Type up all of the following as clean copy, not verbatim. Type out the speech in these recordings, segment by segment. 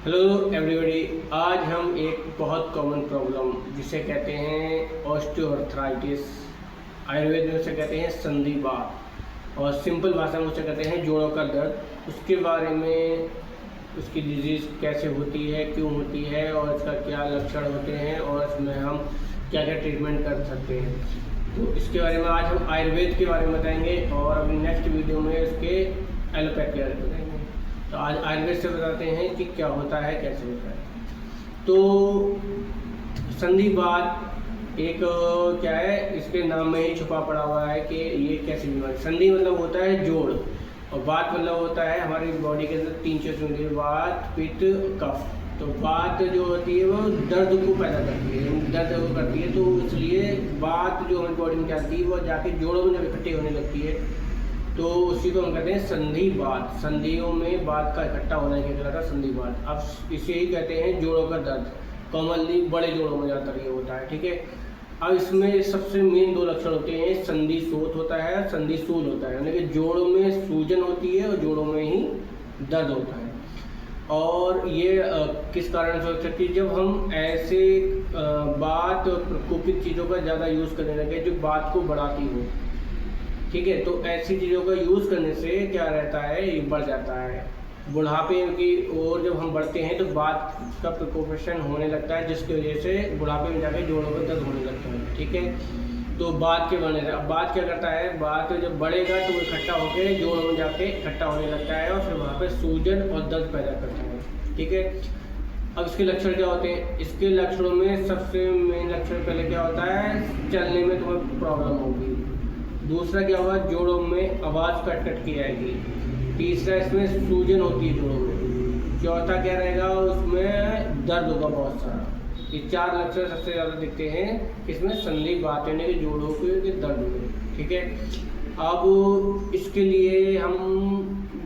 Hello everybody. आज हम एक बहुत कॉमन प्रॉब्लम जिसे कहते हैं ऑस्टियोआर्थराइटिस, आयुर्वेद में उसे कहते हैं संधिवात और सिंपल भाषा में उसे कहते हैं जोड़ों का दर्द, उसके बारे में उसकी डिजीज़ कैसे होती है, क्यों होती है और इसका क्या लक्षण होते हैं और इसमें हम क्या क्या ट्रीटमेंट कर सकते हैं। तो इसके बारे में आज हम आयुर्वेद के बारे में बताएंगे और अपनी नेक्स्ट वीडियो में उसके एलोपैथ के बारे में बताएंगे। तो आज आयुर्वेद से बताते हैं कि क्या होता है, कैसे होता है। तो संधिवात एक क्या है, इसके नाम में ही छुपा पड़ा हुआ है कि ये कैसी बीमारी। संधि मतलब होता है जोड़ और वात मतलब होता है हमारी बॉडी के अंदर 3 चीज़ होती है, वात पित्त कफ। तो वात जो होती है वो दर्द को पैदा करती है, दर्द को करती है, तो इसलिए वात जो हमारी बॉडी में जाती है वो जाके जोड़ों में जब इकट्ठी होने लगती है तो उसी को हम कहते हैं संधिवात। संधियों में वात का इकट्ठा होना क्या कहलाता है, संधिवात। अब इसे ही कहते हैं जोड़ों का दर्द। कॉमनली बड़े जोड़ों में ज़्यादातर ये होता है, ठीक है। अब इसमें सबसे मेन 2 लक्षण होते हैं, संधि शोथ होता है, संधि शूल होता है, यानी कि जोड़ों में सूजन होती है और जोड़ों में ही दर्द होता है। और ये किस कारण से हो सकती है, जब हम ऐसे वात प्रकोपित चीज़ों का ज़्यादा यूज़ करने लगे जो वात को बढ़ाती हो, ठीक है। तो ऐसी चीज़ों का यूज़ करने से क्या रहता है, ये बढ़ जाता है बुढ़ापे की ओर। जब हम बढ़ते हैं तो वात का प्रकोपन होने लगता है, जिसकी वजह से बुढ़ापे में जाकर जोड़ों में दर्द होने लगता है, ठीक है। तो वात के बढ़ने से अब वात क्या करता है, वात जब बढ़ेगा तो वो इकट्ठा होकर जोड़ों में जाके इकट्ठा होने लगता है और फिर वहाँ पे सूजन और दर्द पैदा करता है, ठीक है। अब इसके लक्षण क्या होते हैं, इसके लक्षणों में सबसे मेन लक्षण पहले क्या होता है, चलने में तुम्हें प्रॉब्लम होगी। दूसरा क्या होगा, जोड़ों में आवाज़ कट कट की आएगी। तीसरा इसमें सूजन होती है जोड़ों में। चौथा क्या रहेगा, उसमें दर्द होगा बहुत सारा। ये 4 लक्षण सबसे ज़्यादा दिखते हैं इसमें संधिवात यानी कि जोड़ों के दर्द में, ठीक है। अब इसके लिए हम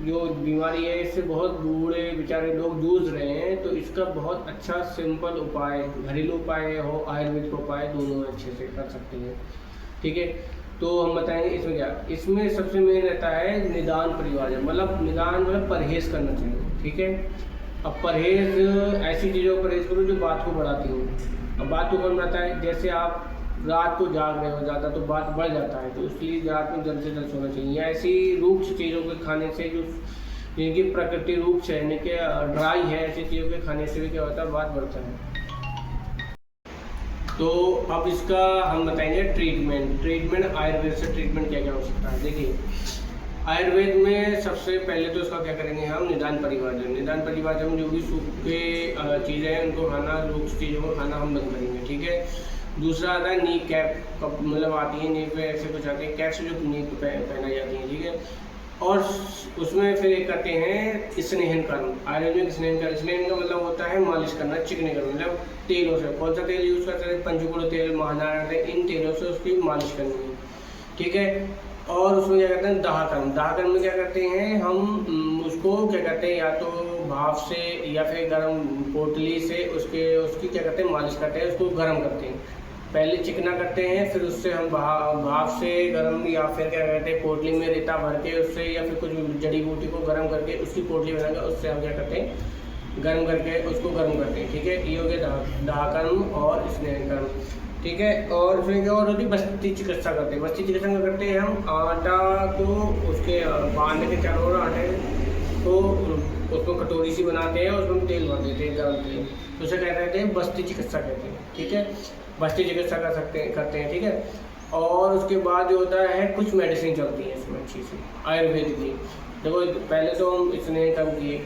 जो बीमारी है इससे बहुत बूढ़े बेचारे लोग जूझ रहे हैं, तो इसका बहुत अच्छा सिंपल उपाय, घरेलू उपाय हो आयुर्वेद का उपाय, दोनों अच्छे से कर सकते हैं, ठीक है। तो हम बताएंगे इसमें क्या। इसमें सबसे मेन रहता है निदान परिवर्जन, मतलब निदान मतलब परहेज़ करना चाहिए, ठीक है। अब परहेज़ ऐसी चीज़ों पर परहेज़ करो जो बात को बढ़ाती हो। अब बात को कौन बढ़ाता है, जैसे आप रात को जाग रहे हो ज़्यादा तो बात बढ़ जाता है, तो इसलिए रात में जल्द से जल्द सोना चाहिए। ऐसी रूक्ष चीज़ों के खाने से जो जिनकी प्रकृति रूप से यानी कि ड्राई है, ऐसी चीज़ों के खाने से भी क्या होता है, बात बढ़ता है। तो अब इसका हम बताएंगे ट्रीटमेंट आयुर्वेद से ट्रीटमेंट क्या क्या हो सकता है। देखिए आयुर्वेद में सबसे पहले तो इसका क्या करेंगे हम, निदान परिवर्जन में जो भी सूखे चीज़ें हैं उनको खाना, रूक्ष चीज़ों को खाना हम बंद करेंगे, ठीक है। दूसरा आता है नी कैप, मतलब आती है नी पे ऐसे कुछ आते हैं कैप से जो नी पे पहना जाती है, ठीक है। और उसमें फिर एक करते हैं स्नेहन कर्म। आयुर्वेद में स्नेहन का मतलब होता है मालिश करना, चिकने करना, मतलब तेलों से। कौन सा तेल यूज़ करते हैं, पंचकुड़ तेल, महानारायण तेल, इन तेलों से उसकी मालिश करनी है, ठीक है। और उसमें क्या करते हैं दाहकर्म में क्या करते हैं हम, उसको क्या करते हैं या तो भाप से या फिर गर्म पोटली से उसकी क्या करते हैं, मालिश करते हैं, उसको गर्म करते हैं। पहले चिकना करते हैं, फिर उससे हम भाप से गर्म या फिर क्या कहते हैं पोटली में रेता भर के उससे या फिर कुछ जड़ी बूटी को गर्म करके उसकी पोटली बनाकर उससे हम क्या करते हैं, गर्म करके उसको गर्म करते हैं, ठीक है। ये हो गया दाहकर्म और स्नेहकर्म, ठीक है। और फिर क्या और होती, बस्ती चिकित्सा करते हैं। बस्ती चिकित्सा में करते हैं हम आटा को उसके बांधने के चारों ओर आटे को उसको कटोरी सी बनाते हैं और उसमें तेल भर देते हैं, गर्म तेल, तो उसे क्या कहते हैं, बस्ती चिकित्सा कहते हैं, ठीक है। बस्ती चिकित्सा करते हैं, ठीक है। और उसके बाद जो होता है कुछ मेडिसिन चलती है इसमें अच्छी सी आयुर्वेद की। देखो पहले तो हम स्नेह कम किए,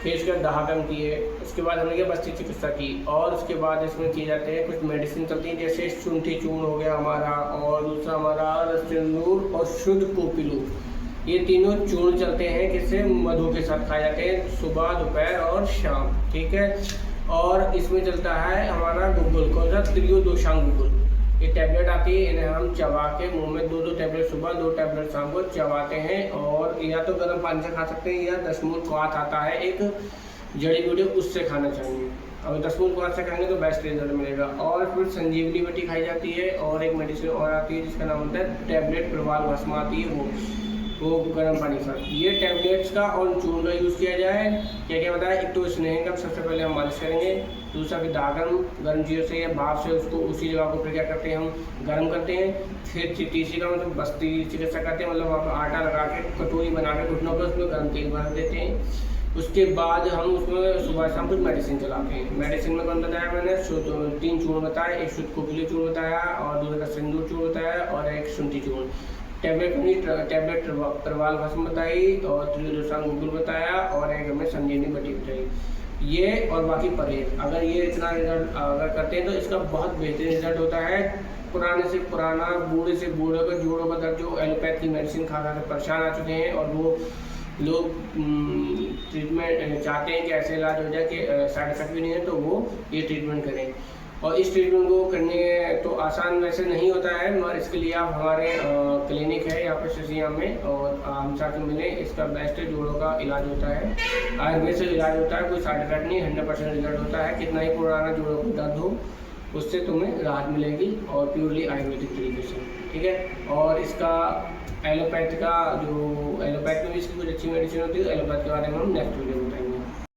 फिर इसके बाद दाहकर्म किए, उसके बाद हमने क्या बस्ती चिकित्सा की, और उसके बाद इसमें किए जाते हैं कुछ मेडिसिन चलती हैं, जैसे शुंठी चूर्ण हो गया हमारा, और दूसरा हमारा रसचंदूर और शुद्ध कोपिलू। ये तीनों चूर्ण चलते हैं, किससे, मधु के साथ खाए जाते हैं सुबह, दोपहर और शाम, ठीक है। और इसमें चलता है हमारा गुग्गुल, कौन सा, त्रियोदोषांग गुग्गुल। ये टैबलेट आती है, इन्हें हम चबा के मुंह में 2-2 टैबलेट सुबह, 2 टैबलेट शाम को चबाते हैं, और या तो गर्म पानी से खा सकते हैं या दशमूल क्वाथ आता है एक जड़ी बूटी, उससे खाना चाहिए। अगर दशमूल क्वाथ से खाएंगे तो बेस्ट रिजल्ट मिलेगा। और फिर संजीवनी बटी खाई जाती है, और एक मेडिसिन और आती है जिसका नाम होता है टैबलेट प्रवाल भस्म आती है वो। वो गर्म पानी के साथ। ये टैबलेट्स का और चूर्ण का यूज़ किया जाए। क्या क्या बताया, एक तो स्नेह का सबसे पहले हम मालिश करेंगे, दूसरा कि दागन गर्म चीज़ों से या भाप से उसको उसी जगह को फिर क्या करते हैं हम गर्म करते हैं। फिर तीसरी का मतलब बस्ती चिकित्सा करते हैं, मतलब आप आटा लगा के कटोरी बना के घुटनों पर उसमें गर्म तेल भर देते हैं। उसके बाद हम उसमें सुबह शाम कुछ मेडिसिन चलाते हैं। मेडिसिन में कौन बताया मैंने, 3 चूर्ण बताया, एक शुद्ध कोकिले चूर्ण बताया और दूसरे का सिंदूर चूर्ण बताया और एक शुंठी चूर्ण। टैबलेट प्रवाल भस्म बताई और त्रिदोषांग गुगुल बताया और एक हमें संजीवनी बटी बताई। ये और बाकी परहेज, अगर ये इतना रिजल्ट अगर करते हैं तो इसका बहुत बेहतरीन रिजल्ट होता है। पुराने से पुराना, बूढ़े से बूढ़े का जोड़ों का दर्द जो एलोपैथ की मेडिसिन खा खा कर परेशान आ चुके हैं और वो लोग ट्रीटमेंट चाहते हैं कि ऐसे इलाज हो जाए कि साइड इफेक्ट भी नहीं है, तो वो ये ट्रीटमेंट करें। और इस ट्रीटमेंट को करने तो आसान वैसे नहीं होता है, मगर इसके लिए आप हमारे क्लिनिक है यहाँ पे शशियाम में और हमसे आके मिलें। इसका बेस्ट जोड़ों का इलाज होता है, आयुर्वेद से इलाज होता है, कोई साइड इफेक्ट नहीं, 100% रिजल्ट होता है। कितना ही पुराना जोड़ों का दर्द हो उससे तुम्हें राहत मिलेगी और प्योरली आयुर्वेदिक तरीके से, ठीक है। और इसका एलोपैथ का जो एलोपैथ में भी इसकी कुछ अच्छी मेडिसिन होती है, एलोपैथ के बारे में हम नेक्स्ट वीडियो बताएंगे।